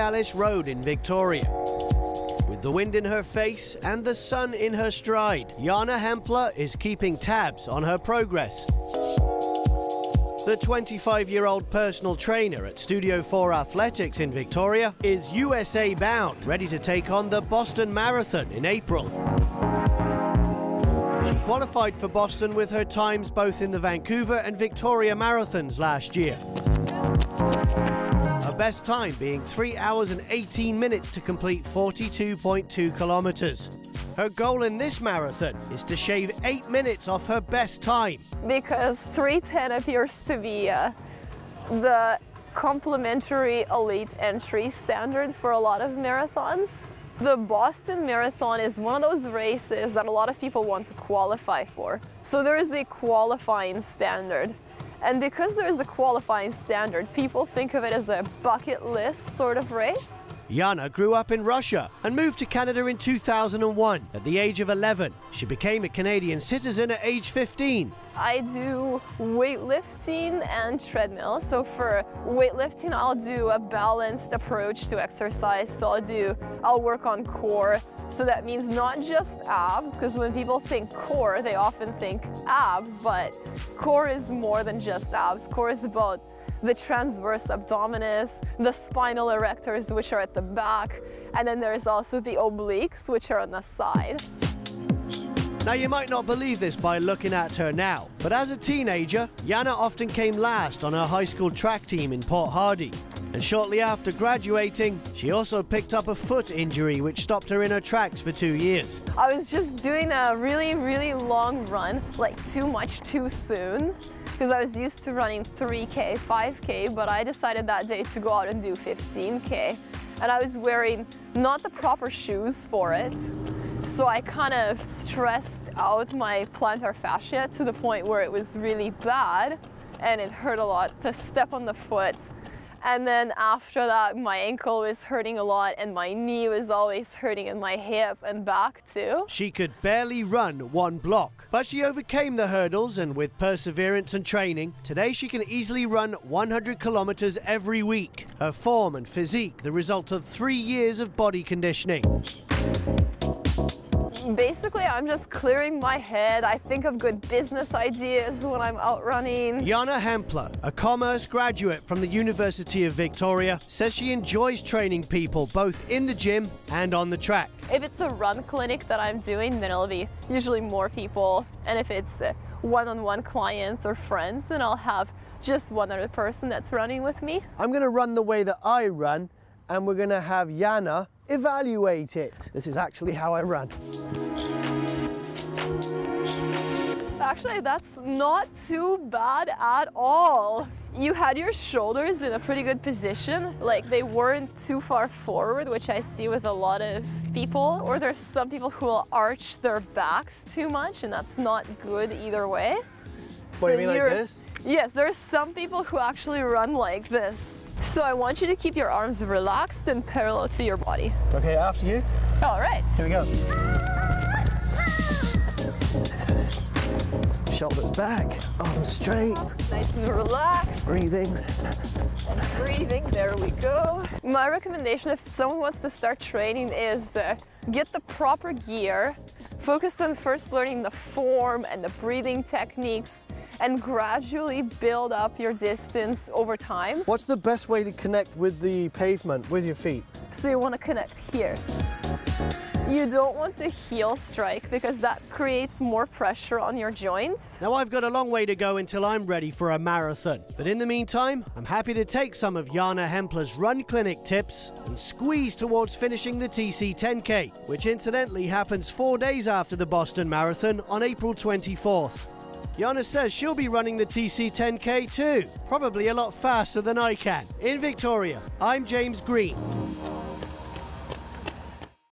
Alice Road in Victoria. With the wind in her face and the sun in her stride, Yana Hempler is keeping tabs on her progress. The 25-year-old personal trainer at Studio 4 Athletics in Victoria is USA bound, ready to take on the Boston Marathon in April. She qualified for Boston with her times both in the Vancouver and Victoria marathons last year. Her best time being 3 hours and 18 minutes to complete 42.2 kilometers. Her goal in this marathon is to shave 8 minutes off her best time. Because 3:10 appears to be the complimentary elite entry standard for a lot of marathons. The Boston Marathon is one of those races that a lot of people want to qualify for. So there is a qualifying standard. And because there is a qualifying standard, people think of it as a bucket list sort of race. Yana grew up in Russia and moved to Canada in 2001. At the age of 11, she became a Canadian citizen at age 15. I do weightlifting and treadmill. So for weightlifting, I'll do a balanced approach to exercise. So I'll work on core. So that means not just abs, because when people think core, they often think abs, but core is more than just abs. Core is about the transverse abdominis, the spinal erectors, which are at the back, and then there's also the obliques, which are on the side. Now, you might not believe this by looking at her now, but as a teenager, Yana often came last on her high school track team in Port Hardy. And shortly after graduating, she also picked up a foot injury which stopped her in her tracks for 2 years. I was just doing a really, really long run, like too much too soon, because I was used to running 3K, 5K, but I decided that day to go out and do 15K. And I was wearing not the proper shoes for it. So I kind of stressed out my plantar fascia to the point where it was really bad and it hurt a lot to step on the foot. And then after that, my ankle was hurting a lot and my knee was always hurting and my hip and back too. She could barely run one block, but she overcame the hurdles, and with perseverance and training, today she can easily run 100 kilometers every week. Her form and physique, the result of 3 years of body conditioning. Basically, I'm just clearing my head. I think of good business ideas when I'm out running. Yana Hempler, a commerce graduate from the University of Victoria, says she enjoys training people both in the gym and on the track. If it's a run clinic that I'm doing, then it'll be usually more people. And if it's one-on-one clients or friends, then I'll have just one other person that's running with me. I'm going to run the way that I run, and we're going to have Yana evaluate it. This is actually how I run. Actually, that's not too bad at all. You had your shoulders in a pretty good position, like they weren't too far forward, which I see with a lot of people, or there's some people who will arch their backs too much, and that's not good either way. What do you mean, like this? Yes, there's some people who actually run like this. So I want you to keep your arms relaxed and parallel to your body. Okay, after you. All right. Here we go. Shoulders back, arms straight. Nice and relaxed. Breathing. And breathing, there we go. My recommendation if someone wants to start training is get the proper gear, focus on first learning the form and the breathing techniques, and gradually build up your distance over time. What's the best way to connect with the pavement with your feet? So you want to connect here. You don't want to heel strike because that creates more pressure on your joints. Now, I've got a long way to go until I'm ready for a marathon. But in the meantime, I'm happy to take some of Yana Hempler's run clinic tips and squeeze towards finishing the TC 10K, which incidentally happens 4 days after the Boston Marathon on April 24th. Yana says she'll be running the TC 10K too, probably a lot faster than I can. In Victoria, I'm James Green.